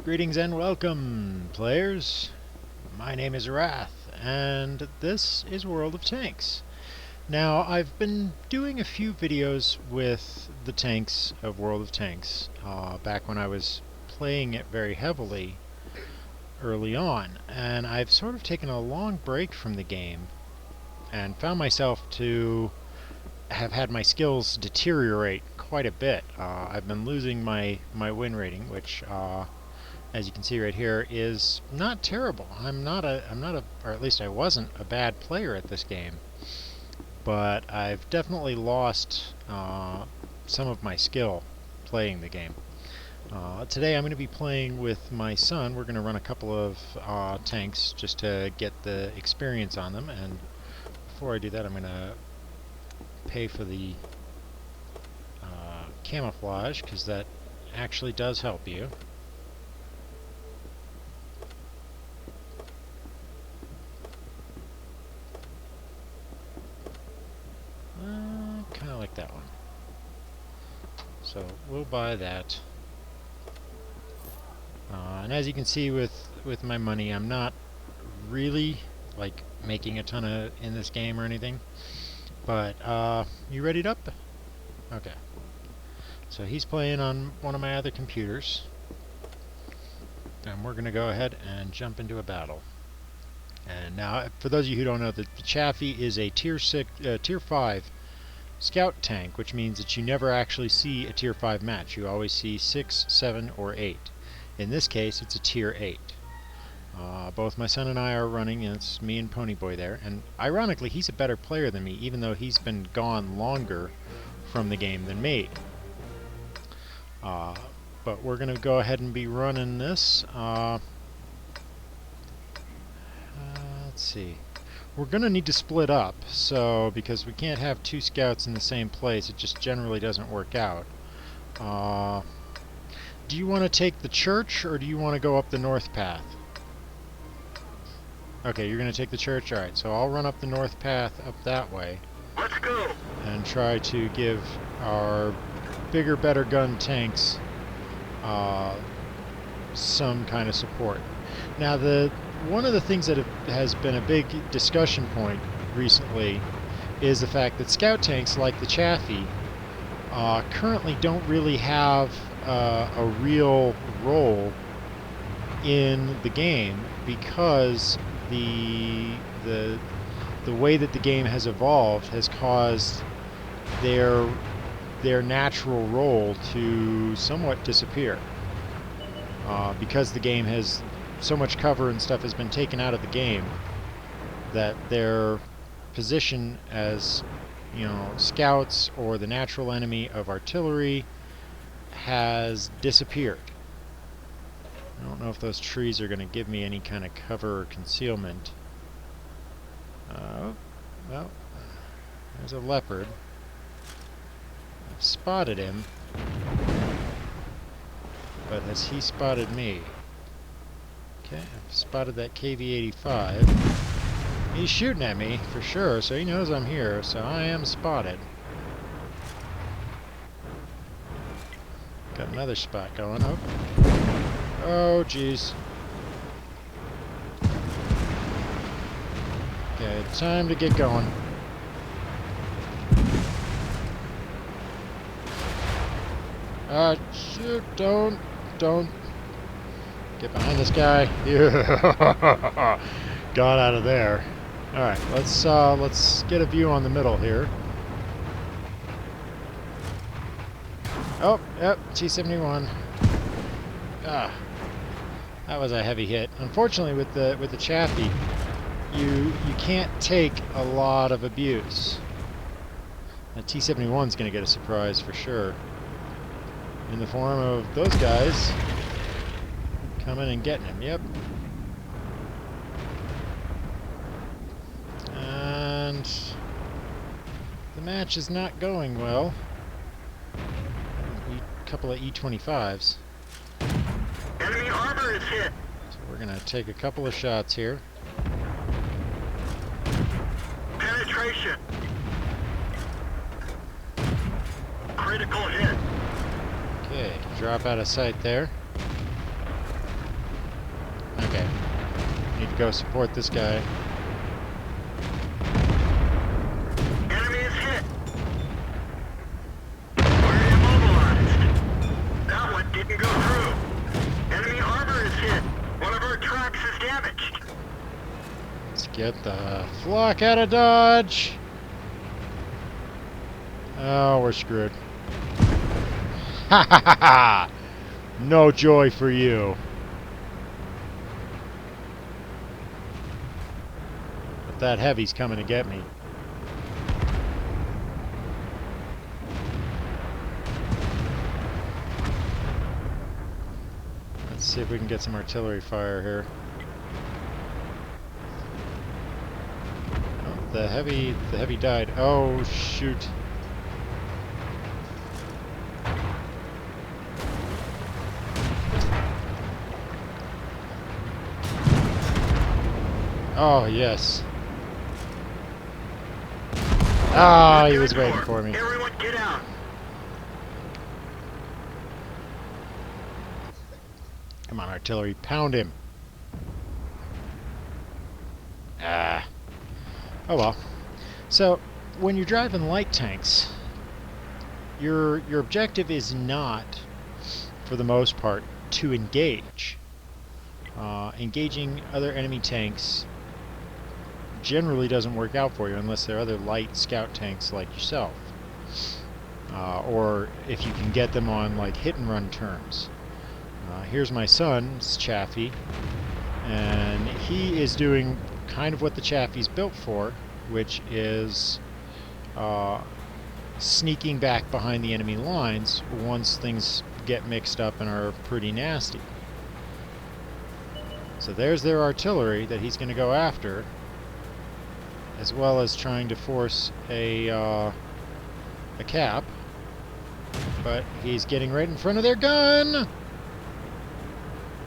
Greetings and welcome, players. My name is Wrath, and this is World of Tanks. Now, I've been doing a few videos with the tanks of World of Tanks, back when I was playing it very heavily early on, and I've sort of taken a long break from the game and found myself to have had my skills deteriorate quite a bit. I've been losing my win rating, which as you can see right here, is not terrible. I'm not a, or at least I wasn't a bad player at this game. But I've definitely lost some of my skill playing the game. Today I'm going to be playing with my son. We're going to run a couple of tanks just to get the experience on them. And before I do that, I'm going to pay for the camouflage, because that actually does help you. Kind of like that one. So we'll buy that. And as you can see with my money, I'm not really like making a ton of in this game or anything. But you readied up? Okay. So he's playing on one of my other computers, and we're going to go ahead and jump into a battle. And now, for those of you who don't know, the Chaffee is a tier 5 scout tank, which means that you never actually see a tier 5 match. You always see 6, 7, or 8. In this case, it's a tier 8. Both my son and I are running, and it's me and Ponyboy there. And ironically, he's a better player than me, even though he's been gone longer from the game than me. But we're going to go ahead and be running this. Let's see. We're going to need to split up, so because we can't have two scouts in the same place, it just generally doesn't work out. Do you want to take the church, or do you want to go up the north path? Okay, you're going to take the church? Alright, so I'll run up the north path up that way. Let's go! And try to give our bigger, better gun tanks some kind of support. Now, one of the things that has been a big discussion point recently is the fact that scout tanks like the Chaffee currently don't really have a real role in the game, because the way that the game has evolved has caused their natural role to somewhat disappear, because the game has so much cover and stuff has been taken out of the game, that their position as, you know, scouts or the natural enemy of artillery has disappeared. I don't know if those trees are going to give me any kind of cover or concealment. Well, there's a leopard. I've spotted him, but has he spotted me? Okay, I've spotted that KV-85. He's shooting at me, for sure, so he knows I'm here, so I am spotted. Got another spot going. Oh, jeez. Okay, time to get going. Shoot, don't. Get behind this guy. Yeah. Got out of there. Alright, let's get a view on the middle here. Oh, yep, T-71. Ah, that was a heavy hit. Unfortunately, with the Chaffee, you can't take a lot of abuse. The T-71's going to get a surprise for sure, in the form of those guys coming and getting him. Yep. And the match is not going well. A couple of E-25s. Enemy armor is hit! So we're going to take a couple of shots here. Penetration! Critical hit! Okay, drop out of sight there. Okay. Need to go support this guy. Enemy is hit. We're immobilized. That one didn't go through. Enemy armor is hit. One of our tracks is damaged. Let's get the flock out of Dodge. Oh, we're screwed. Ha ha ha ha! No joy for you. But that heavy's coming to get me. Let's see if we can get some artillery fire here. Oh, the heavy died. Oh shoot. Oh yes. Ah, he was waiting for me. Everyone get out. Come on, artillery, pound him. Ah. Oh well. So, when you're driving light tanks, your objective is not, for the most part, to engage. Engaging other enemy tanks generally doesn't work out for you unless they're other light scout tanks like yourself. Or if you can get them on like hit and run terms. Here's my son, it's Chaffee, and he is doing kind of what the Chaffee's built for, which is sneaking back behind the enemy lines once things get mixed up and are pretty nasty. So there's their artillery that he's going to go after, as well as trying to force a cap, but he's getting right in front of their gun.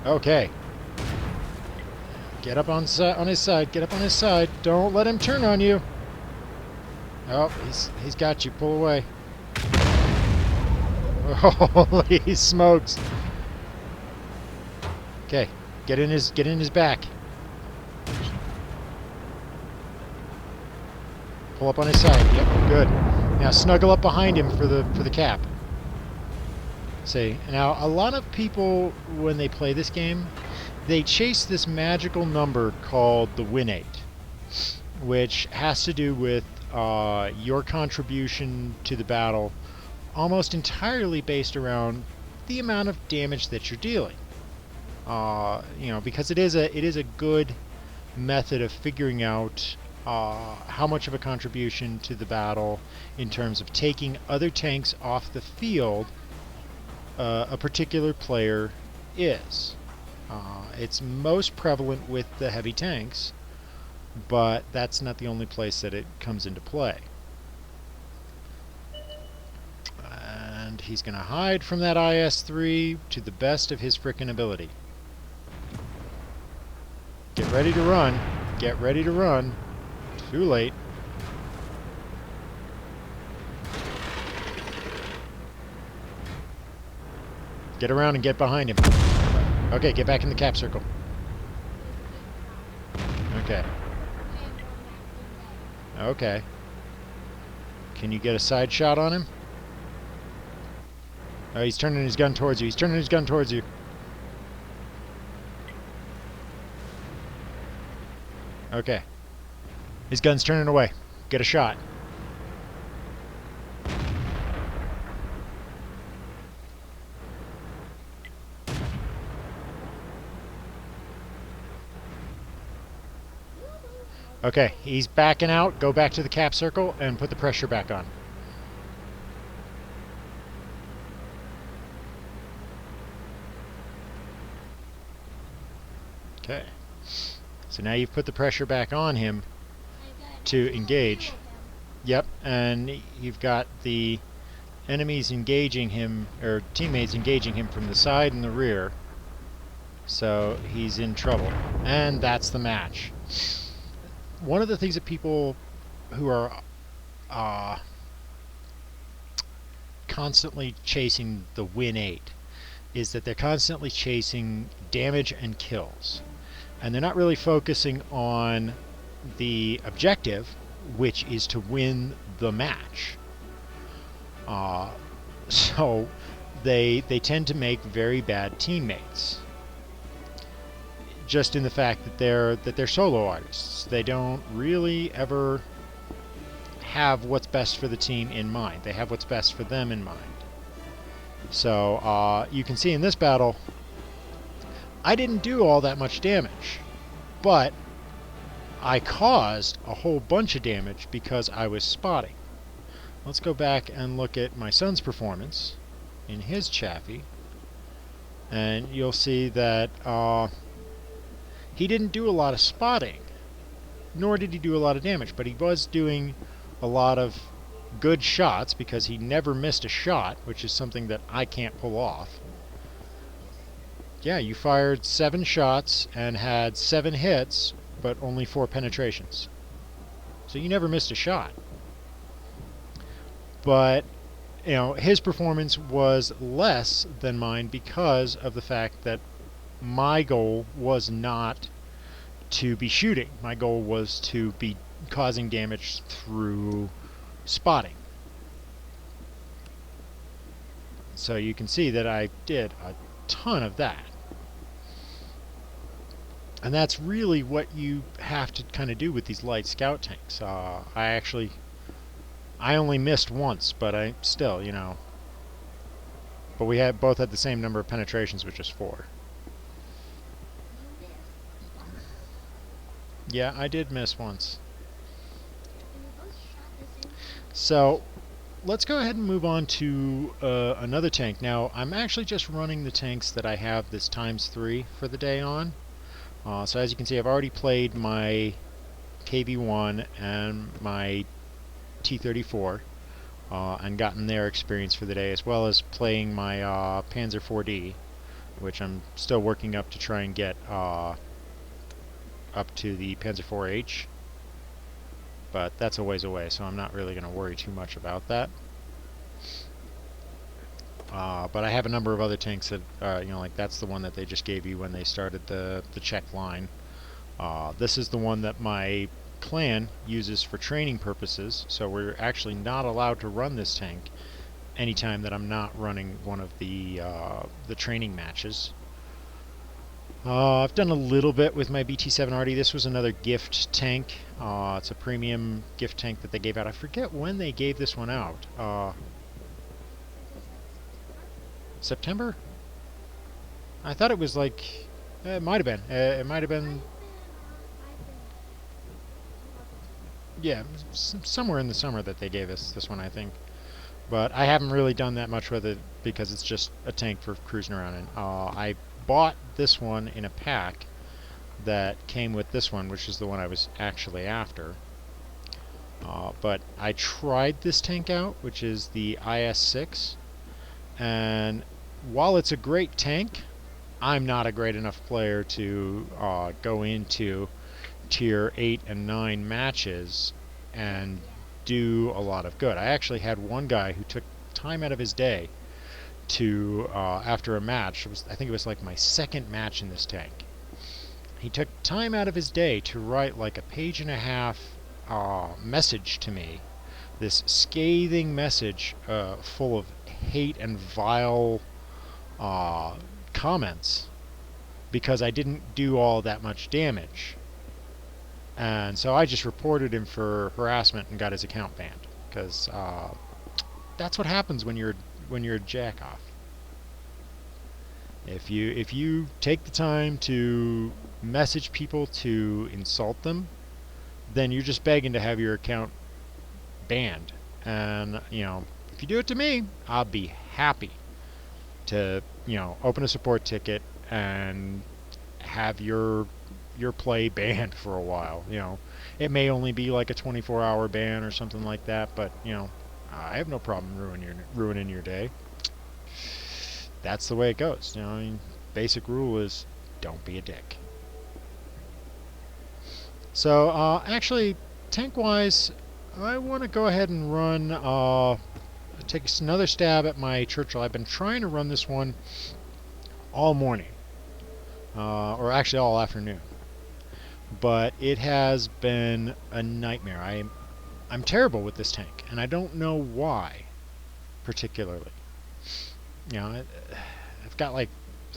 Okay. Get up on his side. Get up on his side. Don't let him turn on you. Oh, he's got you. Pull away. Holy smokes. Okay. Get in his back. Pull up on his side. Yep, good. Now snuggle up behind him for the cap. See, now a lot of people when they play this game, they chase this magical number called the win rate, which has to do with your contribution to the battle, almost entirely based around the amount of damage that you're dealing. You know, because it is a good method of figuring out how much of a contribution to the battle in terms of taking other tanks off the field a particular player is. It's most prevalent with the heavy tanks, but that's not the only place that it comes into play. And he's going to hide from that IS-3 to the best of his frickin' ability. Get ready to run. Get ready to run. Too late. Get around and get behind him. Okay, get back in the cap circle. Okay. Okay. Can you get a side shot on him? Oh, he's turning his gun towards you. He's turning his gun towards you. Okay. His gun's turning away. Get a shot. Okay, he's backing out. Go back to the cap circle and put the pressure back on. Okay. So now you've put the pressure back on him to engage. Yep, and you've got the enemies engaging him, or teammates engaging him from the side and the rear. So he's in trouble. And that's the match. One of the things that people who are constantly chasing the win 8 is that they're constantly chasing damage and kills. and they're not really focusing on the objective, which is to win the match. Uh, so they tend to make very bad teammates. Just in the fact that they're solo artists, they don't really ever have what's best for the team in mind. They have what's best for them in mind. So you can see in this battle, I didn't do all that much damage, but I caused a whole bunch of damage because I was spotting. Let's go back and look at my son's performance in his Chaffee, and you'll see that he didn't do a lot of spotting, nor did he do a lot of damage, but he was doing a lot of good shots because he never missed a shot, which is something that I can't pull off. Yeah, you fired 7 shots and had 7 hits, but only 4 penetrations. So you never missed a shot. But, you know, his performance was less than mine because of the fact that my goal was not to be shooting. My goal was to be causing damage through spotting. So you can see that I did a ton of that. And that's really what you have to kind of do with these light scout tanks. I only missed once, but I still, you know. But we both had the same number of penetrations, which is 4. Yeah, I did miss once. So let's go ahead and move on to another tank. Now, I'm actually just running the tanks that I have this ×3 for the day on. So as you can see, I've already played my KV-1 and my T-34 and gotten their experience for the day, as well as playing my Panzer 4D, which I'm still working up to try and get up to the Panzer 4H. But that's a ways away, so I'm not really going to worry too much about that. But I have a number of other tanks that, you know, like that's the one that they just gave you when they started the Czech line. This is the one that my clan uses for training purposes, so we're actually not allowed to run this tank anytime that I'm not running one of the training matches. I've done a little bit with my BT-7RD. This was another gift tank. It's a premium gift tank that they gave out. I forget when they gave this one out. September? I thought it was like... it might have been. It might have been... yeah, somewhere in the summer that they gave us this one, I think. But I haven't really done that much with it because it's just a tank for cruising around in. I bought this one in a pack that came with this one, which is the one I was actually after. But I tried this tank out, which is the IS-6, and while it's a great tank, I'm not a great enough player to go into tier 8 and 9 matches and do a lot of good. I actually had one guy who took time out of his day to, after a match, I think it was like my second match in this tank, he took time out of his day to write like a 1.5-page message to me, this scathing message full of hate and vile comments because I didn't do all that much damage. And so I just reported him for harassment and got his account banned, because that's what happens when you're a jack-off. If you take the time to message people to insult them, then you're just begging to have your account banned. And you know, if you do it to me, I'll be happy to, you know, open a support ticket and have your play banned for a while. You know, it may only be like a 24-hour ban or something like that, but you know, I have no problem ruining your day. That's the way it goes. You know, I mean, basic rule is don't be a dick. So actually, tank-wise, I want to go ahead and run take another stab at my Churchill. I've been trying to run this one all morning, or actually all afternoon. but it has been a nightmare. I'm terrible with this tank, and I don't know why particularly. You know, I've got like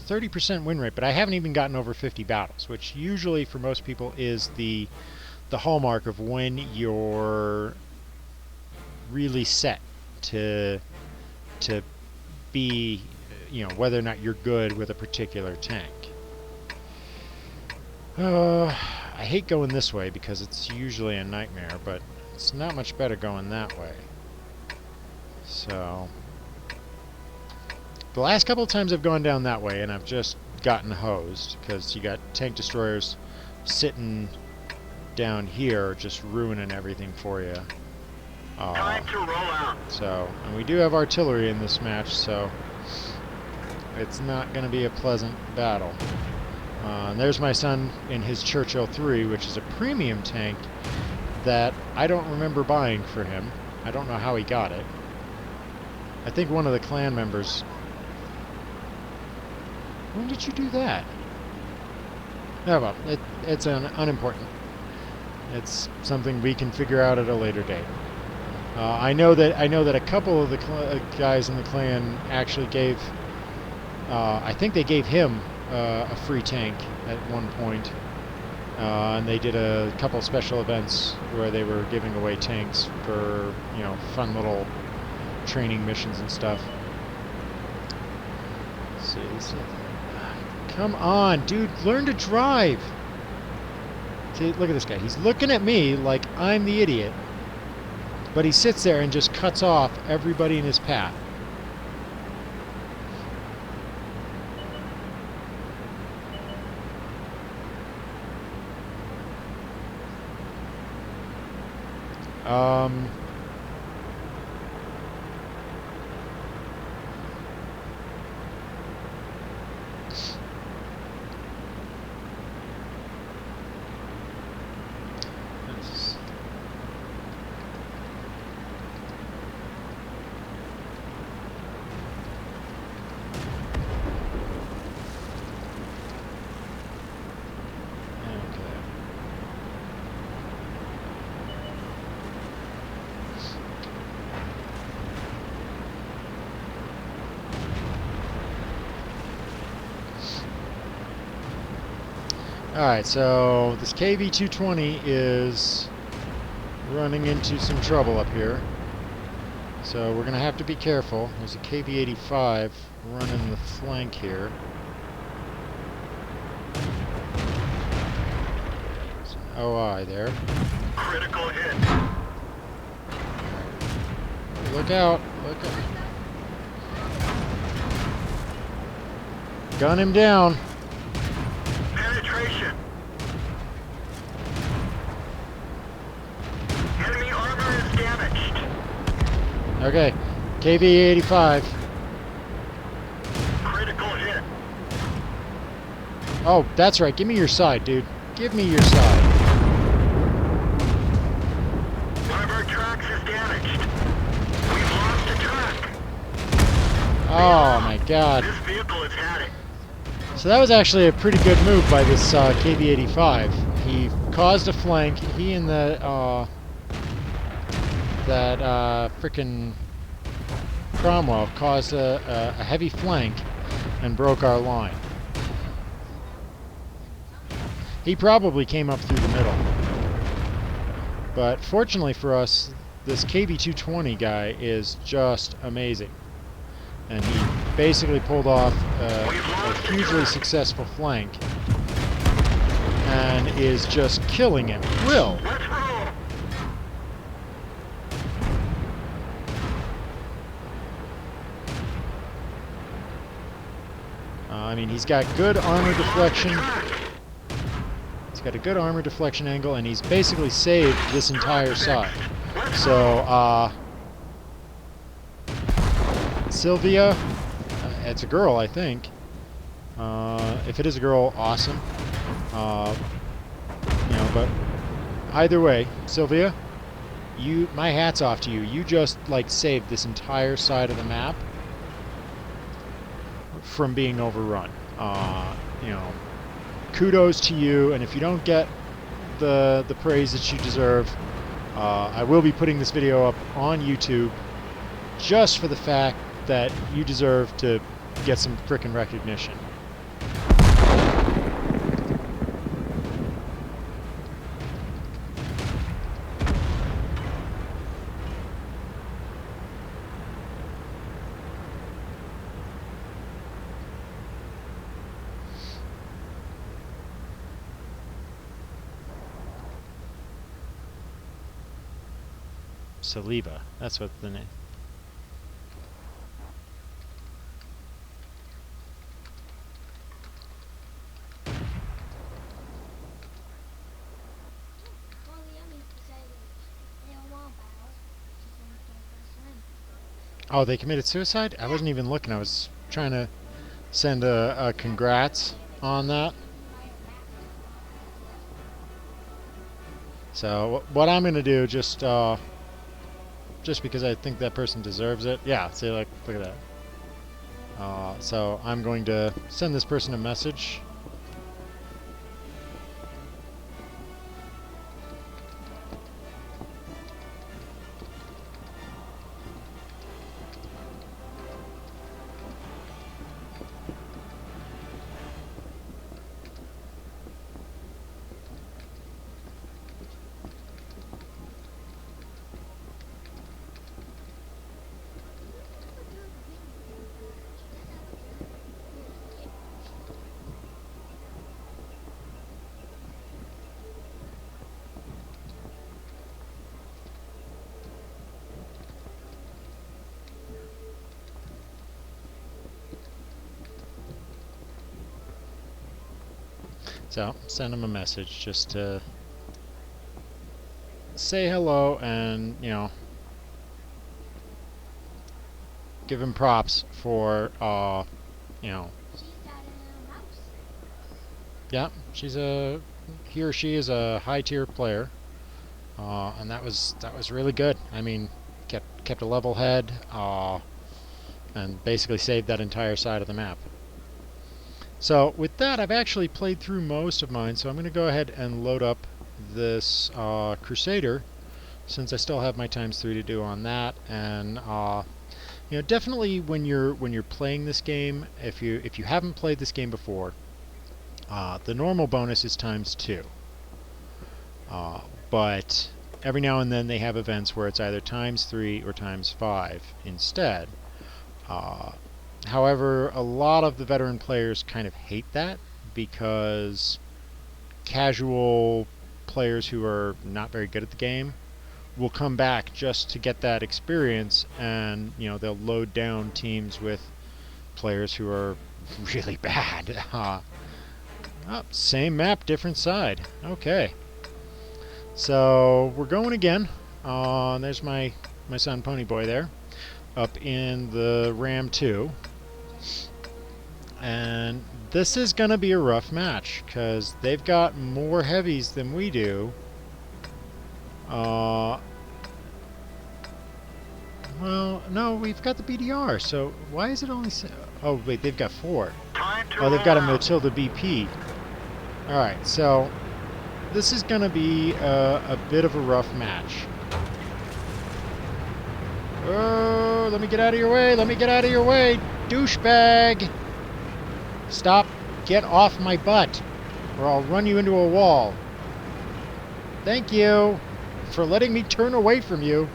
30% win rate, but I haven't even gotten over 50 battles, which usually for most people is the hallmark of when you're really set to be, you know, whether or not you're good with a particular tank. I hate going this way because it's usually a nightmare, but it's not much better going that way. So the last couple of times I've gone down that way and I've just gotten hosed because you got tank destroyers sitting down here just ruining everything for you. Time to roll out. So, and we do have artillery in this match, so it's not going to be a pleasant battle. And there's my son in his Churchill 3, which is a premium tank that I don't remember buying for him. I don't know how he got it. I think one of the clan members... When did you do that? Oh well, it's unimportant. It's something we can figure out at a later date. I know that a couple of the guys in the clan actually gave... I think they gave him a free tank at one point, and they did a couple special events where they were giving away tanks for, you know, fun little training missions and stuff. Let's see, come on, dude, learn to drive. See, look at this guy. He's looking at me like I'm the idiot, but he sits there and just cuts off everybody in his path. Alright, so this KV-220 is running into some trouble up here. So we're going to have to be careful. There's a KV-85 running the flank here. There's an OI there. Critical hit. Look out! Look out! Gun him down! Penetration. Enemy armor is damaged. Okay, KV-85. Critical hit. Oh, that's right. Give me your side, dude. Give me your side. One of our tracks is damaged. We've lost a track. Oh my god. This vehicle is had it. So that was actually a pretty good move by this KV-85. He caused a flank. He and that frickin' Cromwell caused a heavy flank and broke our line. He probably came up through the middle. But fortunately for us, this KV-220 guy is just amazing. And he basically pulled off a hugely successful flank and is just killing him. Will! Let's roll. I mean, he's got good armor deflection. He's got a good armor deflection angle, and he's basically saved this entire side. So, Sylvia, it's a girl, I think. If it is a girl, awesome. You know, but either way, Sylvia, my hat's off to you. You just like saved this entire side of the map from being overrun. You know, kudos to you. And if you don't get the praise that you deserve. I will be putting this video up on YouTube just for the fact that you deserve to get some frickin' recognition. Saliba, that's what the name. Oh, they committed suicide? I wasn't even looking. I was trying to send a congrats on that. So what I'm gonna do, just because I think that person deserves it. Yeah, see, like, look at that. So I'm going to send this person a message. So, send him a message just to say hello and, you know, give him props for, you know. Yeah, he or she is a high-tier player, and that was really good. I mean, kept a level head, and basically saved that entire side of the map. So with that, I've actually played through most of mine, so I'm going to go ahead and load up this Crusader, since I still have my ×3 to do on that. And you know, definitely when you're playing this game, if you haven't played this game before, the normal bonus is ×2. But every now and then they have events where it's either ×3 or ×5 instead. However, a lot of the veteran players kind of hate that, because casual players who are not very good at the game will come back just to get that experience, and, you know, they'll load down teams with players who are really bad. Oh, same map, different side. Okay. So we're going again. There's my son Ponyboy there, up in the Ram 2. And this is going to be a rough match, because they've got more heavies than we do. Well, no, we've got the BDR, so why is it only... Oh, wait, they've got 4. Oh, they've got a Matilda BP. Alright, so this is going to be a bit of a rough match. Oh, let me get out of your way, let me get out of your way, douchebag! Stop, get off my butt, or I'll run you into a wall. Thank you for letting me turn away from you.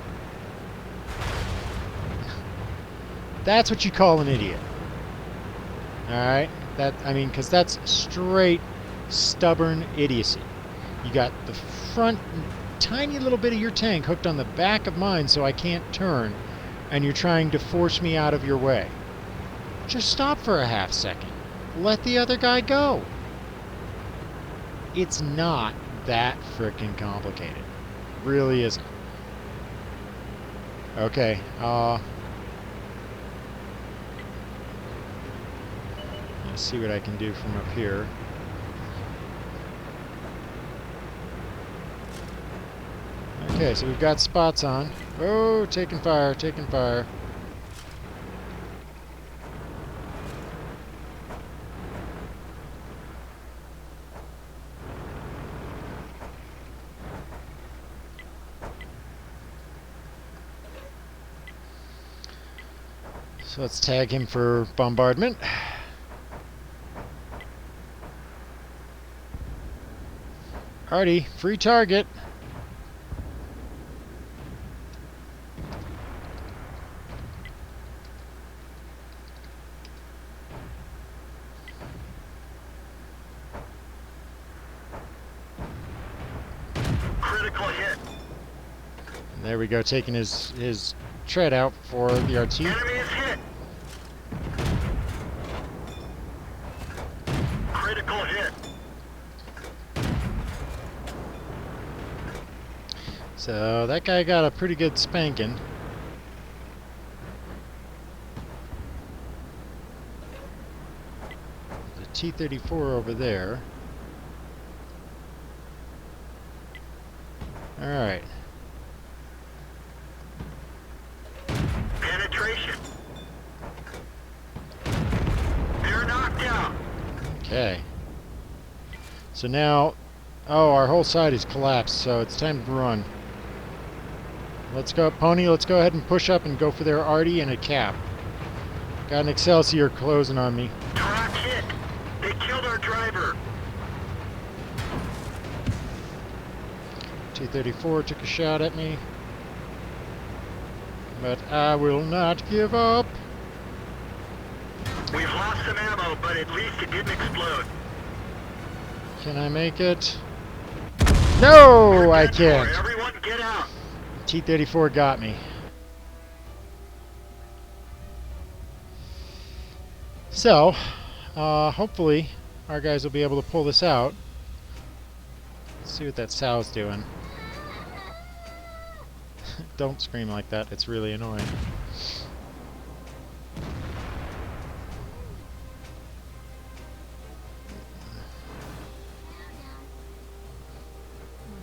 That's what you call an idiot. Alright? Because that's straight, stubborn idiocy. You got the front tiny little bit of your tank hooked on the back of mine so I can't turn, and you're trying to force me out of your way. Just stop for a half second. Let the other guy go. It's not that frickin' complicated. Really isn't. Okay, let's see what I can do from up here. Okay, so we've got spots on. Oh, taking fire, taking fire. So let's tag him for bombardment. Artie, free target. Critical hit. And there we go, taking his tread out for the RT. Enemy is hit. Critical hit. So that guy got a pretty good spanking. The T-34 over there. Alright. Penetration. They're knocked out. Okay. So now, oh, our whole side is collapsed, so it's time to run. Let's go, Pony, let's go ahead and push up and go for their arty and a cap. Got an Excelsior closing on me. Track hit. They killed our driver. T-34 took a shot at me. But I will not give up. We've lost some ammo, but at least it didn't explode. Can I make it? No, I Dead can't. for. Everyone get out. T-34 got me. So, hopefully our guys will be able to pull this out. Let's see what that sow's doing. Don't scream like that, it's really annoying.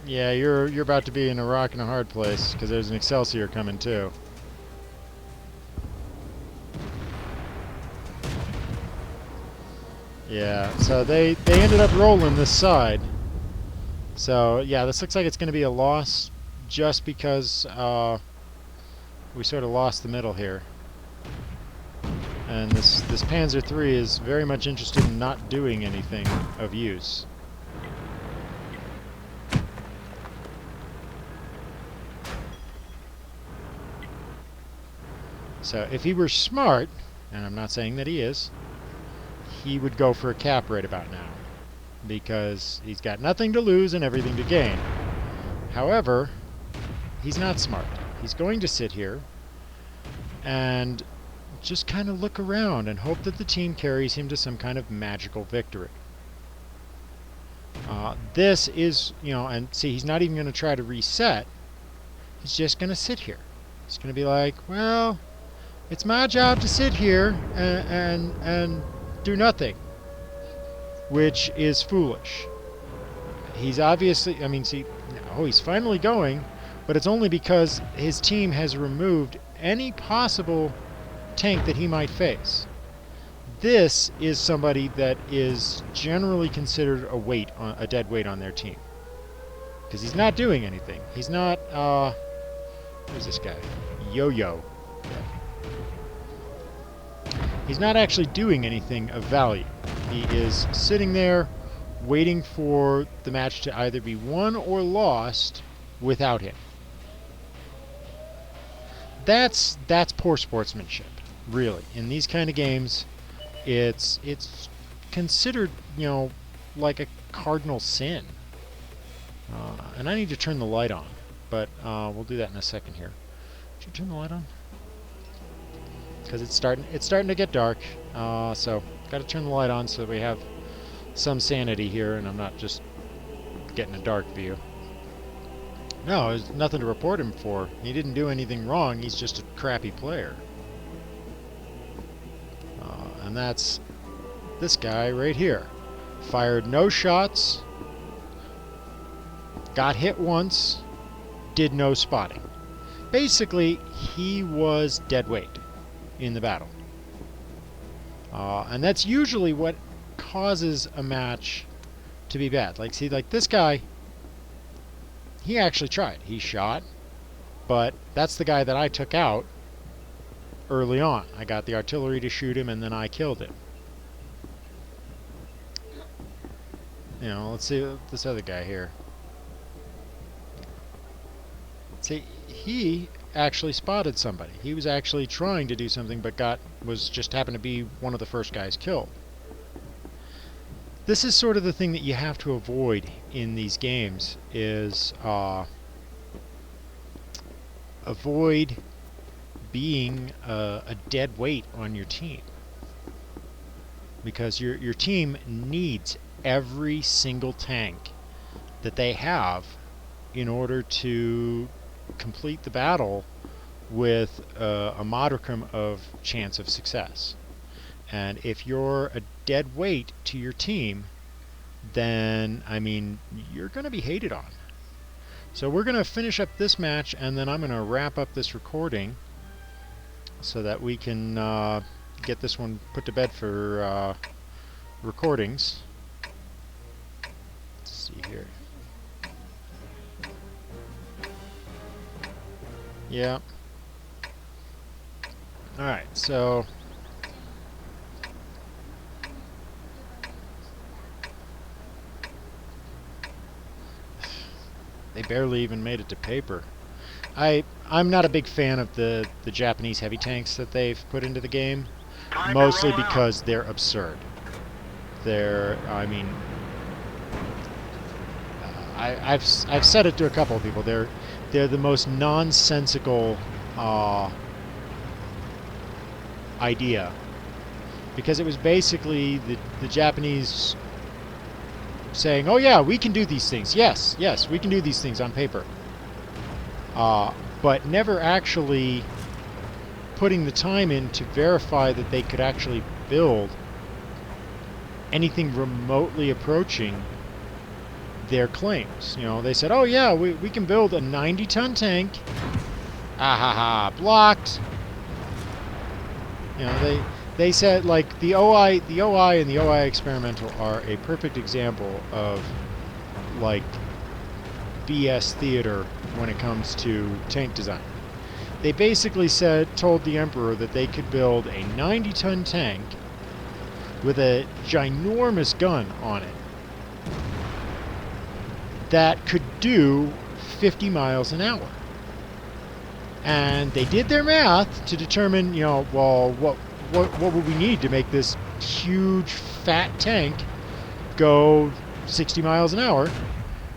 Yeah, you're about to be in a rock and a hard place, because there's an Excelsior coming too. Yeah, so they ended up rolling this side. So yeah, this looks like it's going to be a loss, just because we sort of lost the middle here. And this Panzer III is very much interested in not doing anything of use. So if he were smart, and I'm not saying that he is, he would go for a cap right about now, because he's got nothing to lose and everything to gain. However, he's not smart. He's going to sit here and just kind of look around and hope that the team carries him to some kind of magical victory. This is, and see, he's not even going to try to reset. He's just going to sit here. He's going to be like, well, it's my job to sit here and do nothing, which is foolish. He's obviously, I mean, see, oh, he's finally going, but it's only because his team has removed any possible tank that he might face. This is somebody that is generally considered a dead weight on their team, because he's not doing anything. He's not, who's this guy? Yo-Yo. He's not actually doing anything of value. He is sitting there waiting for the match to either be won or lost without him. That's poor sportsmanship, really. In these kind of games, it's considered, like a cardinal sin. And I need to turn the light on, but we'll do that in a second here. Should you turn the light on? Because it's starting to get dark, so got to turn the light on so that we have some sanity here, and I'm not just getting a dark view. No, there's nothing to report him for. He didn't do anything wrong. He's just a crappy player, and that's this guy right here. Fired no shots, got hit once, did no spotting. Basically, he was dead weight in the battle. And that's usually what causes a match to be bad. Like, see, like this guy, he actually tried. He shot, but that's the guy that I took out early on. I got the artillery to shoot him, and then I killed him. You know, let's see this other guy here. See, he actually spotted somebody. He was actually trying to do something, but just happened to be one of the first guys killed. This is sort of the thing that you have to avoid in these games, is avoid being a dead weight on your team, because your team needs every single tank that they have in order to complete the battle with a modicum of chance of success. And if you're a dead weight to your team, then, I mean, you're going to be hated on. So we're going to finish up this match, and then I'm going to wrap up this recording so that we can get this one put to bed for recordings. Let's see here. Yeah. Alright, so they barely even made it to paper. I'm not a big fan of the Japanese heavy tanks that they've put into the game, mostly because they're absurd. I mean, I've said it to a couple of people. They're the most nonsensical idea, because it was basically the Japanese saying, "Oh yeah, we can do these things. Yes, we can do these things on paper," but never actually putting the time in to verify that they could actually build anything remotely approaching their claims. You know, they said, "Oh yeah, we can build a 90-ton tank." Ah ha ha, blocked. You know, they said, like, the OI and the OI experimental are a perfect example of, like, BS theater when it comes to tank design. They basically told the Emperor that they could build a 90-ton tank with a ginormous gun on it that could do 50 miles an hour. And they did their math to determine, you know, well, what would we need to make this huge fat tank go 60 miles an hour?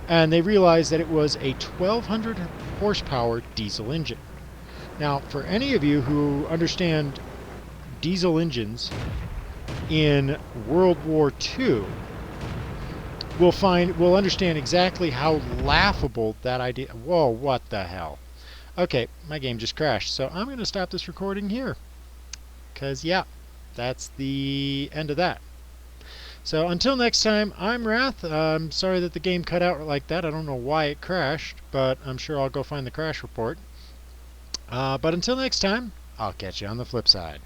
And they realized that it was a 1,200 horsepower diesel engine. Now, for any of you who understand diesel engines in World War II, we'll understand exactly how laughable that idea. Whoa, what the hell? Okay, my game just crashed, so I'm going to stop this recording here. Because, yeah, that's the end of that. So until next time, I'm Wrath. I'm sorry that the game cut out like that. I don't know why it crashed, but I'm sure I'll go find the crash report. But until next time, I'll catch you on the flip side.